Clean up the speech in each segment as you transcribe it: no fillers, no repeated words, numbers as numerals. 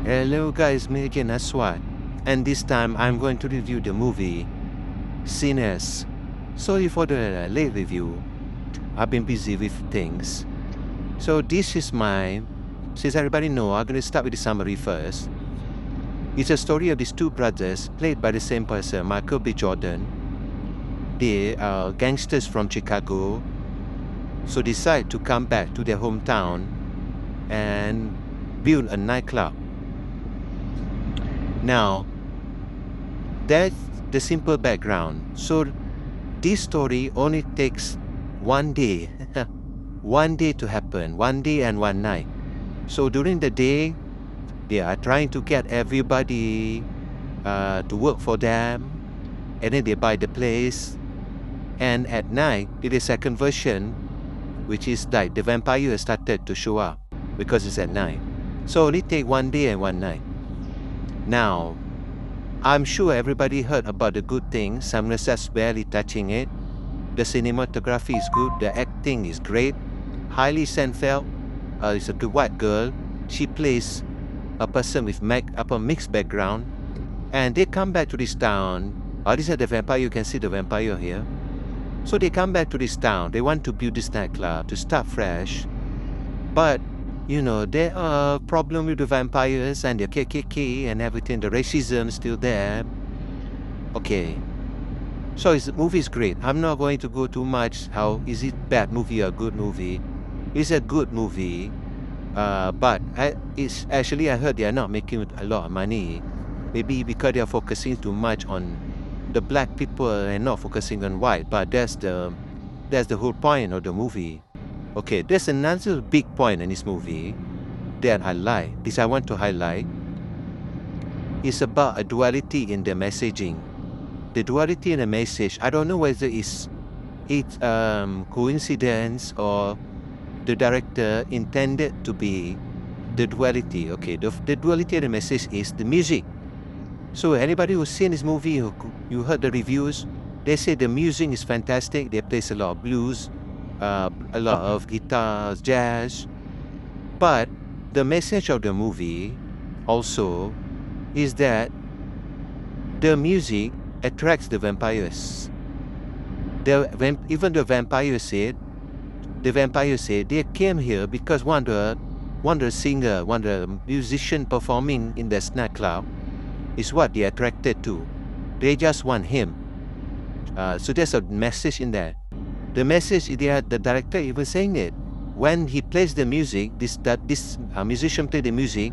Hello guys, me again Aswad, and this time I'm going to review the movie Sinners. Sorry for the late review, I've been busy with things. So this is since everybody know, I'm going to start with the summary first. It's a story of these two brothers, played by the same person, Michael B. Jordan. They are gangsters from Chicago, so decide to come back to their hometown and build a nightclub. Now, that's the simple background. So this story only takes one day, one day to happen, one day and one night. So during the day, they are trying to get everybody to work for them, and then they buy the place. And at night, the second version, which is like the vampire started to show up because it's at night. So only take one day and one night. Now, I'm sure everybody heard about the good things. I'm just barely touching it. The cinematography is good. The acting is great. Hailey Steinfeld is a good white girl. She plays a person with a mixed background. And they come back to this town. This is the vampire. You can see the vampire here. So they come back to this town. They want to build this nightclub to start fresh. But you know, there are problems with the vampires and the KKK and everything. The racism is still there. Okay. So the movie is great. I'm not going to go too much how is it bad movie or good movie. It's a good movie. But it's actually, I heard they are not making a lot of money. Maybe because they are focusing too much on the black people and not focusing on white. But that's the whole point of the movie. Okay, there's another big point in this movie that I want to highlight. It's about a duality in the messaging. The duality in the message, I don't know whether it's coincidence or the director intended to be the duality. Okay, the duality in the message is the music. So anybody who's seen this movie, you heard the reviews, they say the music is fantastic. They play a lot of blues, a lot of guitars, jazz. But the message of the movie also is that the music attracts the vampires. Even the vampires said they came here because one of the musician performing in the nightclub is what they attracted to. They just want him. So there's a message in there. The message, the director even saying it. When he plays the music, this musician play the music,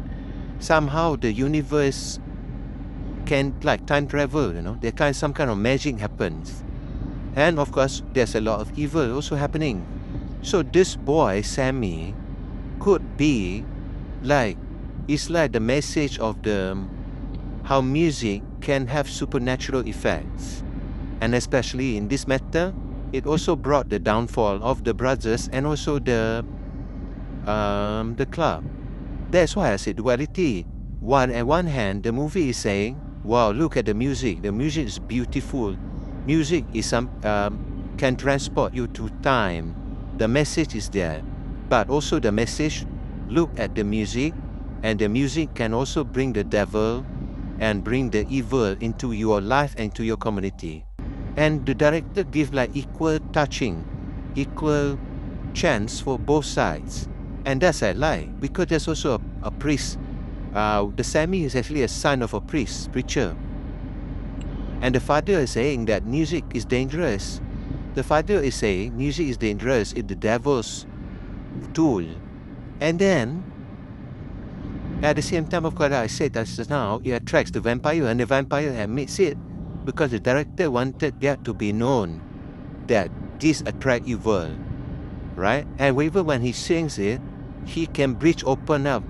somehow the universe can like time travel, you know. Some kind of magic happens. And of course, there's a lot of evil also happening. So this boy, Sammy, could be like, it's like the message of how music can have supernatural effects. And especially in this matter, it also brought the downfall of the brothers and also the club. That's why I said duality. At one hand, the movie is saying, wow, look at the music. The music is beautiful. Music is can transport you to time. The message is there. But also the message, look at the music, and the music can also bring the devil and bring the evil into your life and to your community. And the director gives like equal chance for both sides. And that's I like, because there's also a priest. The Sammy is actually a son of a preacher. And the father is saying that music is dangerous. The father is saying music is dangerous, it's the devil's tool. And then, at the same time, of course, I said that now it attracts the vampire, and the vampire admits it. Because the director wanted that to be known, that this attract evil, right? And even when he sings it, he can open up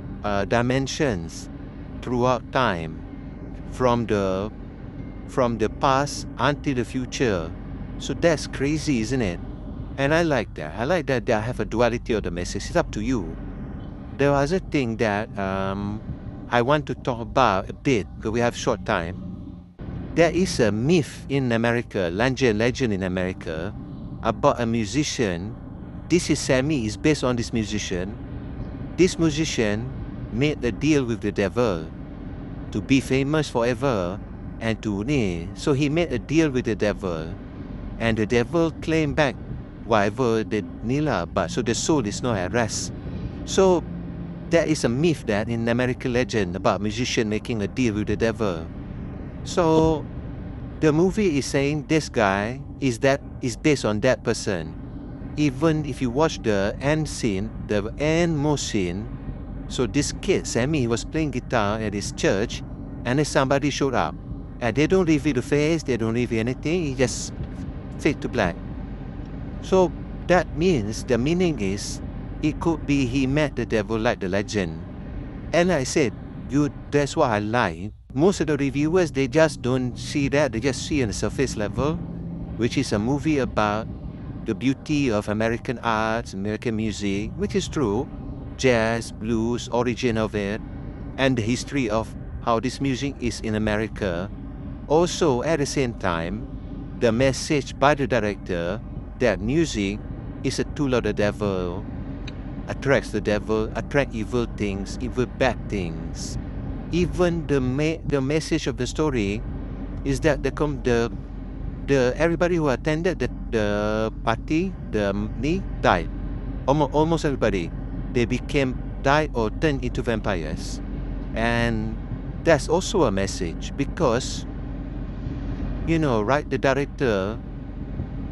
dimensions throughout time, from the past until the future. So that's crazy, isn't it? And I like that. I like that they have a duality of the message. It's up to you. There was a thing that I want to talk about a bit, because we have short time. There is a myth in America, legend in America, about a musician. This is Sammy, is based on this musician. This musician made a deal with the devil to be famous forever and so he made a deal with the devil, and the devil claimed back whatever the nila, but so the soul is not at rest. So there is a myth that in American legend about musician making a deal with the devil. So the movie is saying this guy is based on that person. Even if you watch the end scene, the endmost scene, so this kid, Sammy, he was playing guitar at his church, and then somebody showed up. And they don't reveal the face, they don't reveal anything, he just fade to black. So that means, the meaning is, it could be he met the devil like the legend. And like I said, that's what I like. Most of the reviewers, they just don't see that, they just see on the surface level, which is a movie about the beauty of American arts, American music, which is true, jazz, blues, origin of it, and the history of how this music is in America. Also, at the same time, the message by the director that music is a tool of the devil, attracts the devil, attract evil things, evil bad things. Even the message of the story is that the everybody who attended the party, died. Almost everybody. They died or turned into vampires. And that's also a message because, right, the director,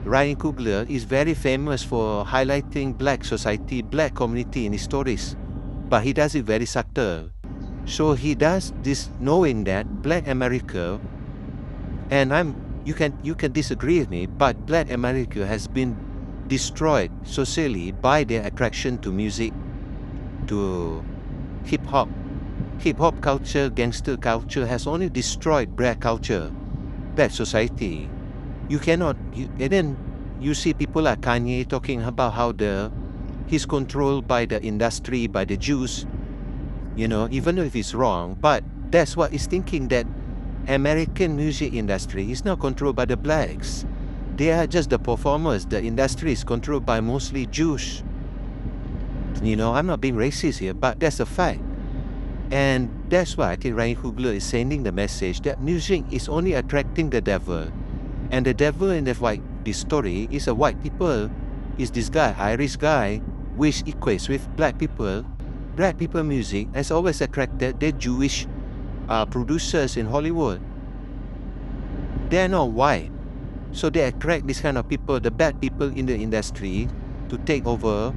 Ryan Coogler, is very famous for highlighting black society, black community in his stories. But he does it very subtle. So he does this knowing that black America, and you can disagree with me, but black America has been destroyed socially by their attraction to music, to hip-hop. Hip-hop culture, gangster culture has only destroyed black culture, black society. You cannot, and then you see people like Kanye talking about how he's controlled by the industry, by the Jews, even though if it's wrong, but that's what he's thinking, that American music industry is not controlled by the blacks. They are just the performers. The industry is controlled by mostly Jews. I'm not being racist here, but that's a fact. And that's why I think Ryan Coogler is sending the message that music is only attracting the devil. And the devil in this story is a white people, is this guy, Irish guy, which equates with black people. Black people music has always attracted the Jewish producers in Hollywood. They're not white. So they attract this kind of people, the bad people in the industry, to take over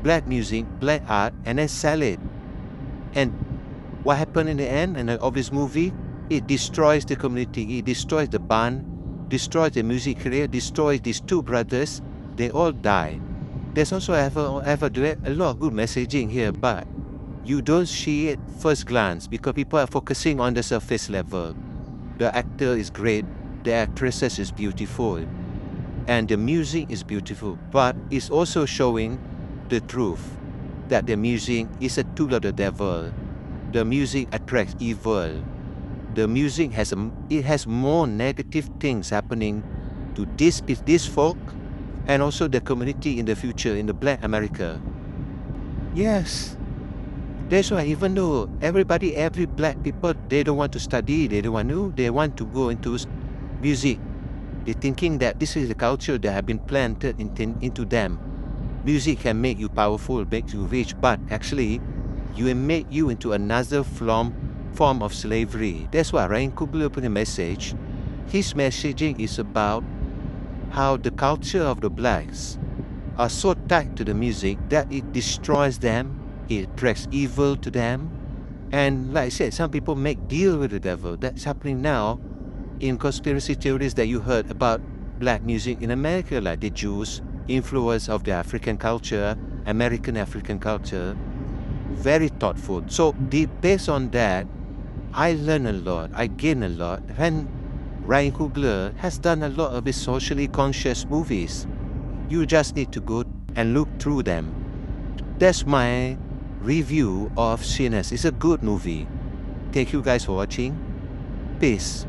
black music, black art, and then sell it. And what happened in the end of this movie? It destroys the community, it destroys the band, destroys the music career, destroys these two brothers. They all died. There's also a lot of good messaging here, but you don't see it first glance because people are focusing on the surface level. The actor is great, the actresses is beautiful, and the music is beautiful, but it's also showing the truth that the music is a tool of the devil. The music attracts evil. The music has more negative things happening to this folk and also the community in the future in the black America. Yes. That's why even though every black people, they don't want to study, they want to go into music. They're thinking that this is the culture that have been planted into them. Music can make you powerful, make you rich, but actually, you will make you into another form of slavery. That's why Ryan Coogler put a message. His messaging is about how the culture of the blacks are so tied to the music that it destroys them, it attracts evil to them. And like I said, some people make deal with the devil. That's happening now in conspiracy theories that you heard about black music in America, like the Jews, influence of the African culture, American African culture. Very thoughtful. So based on that, I learn a lot, I gain a lot. And Ryan Coogler has done a lot of his socially conscious movies. You just need to go and look through them. That's my review of Sinners. It's a good movie. Thank you guys for watching. Peace.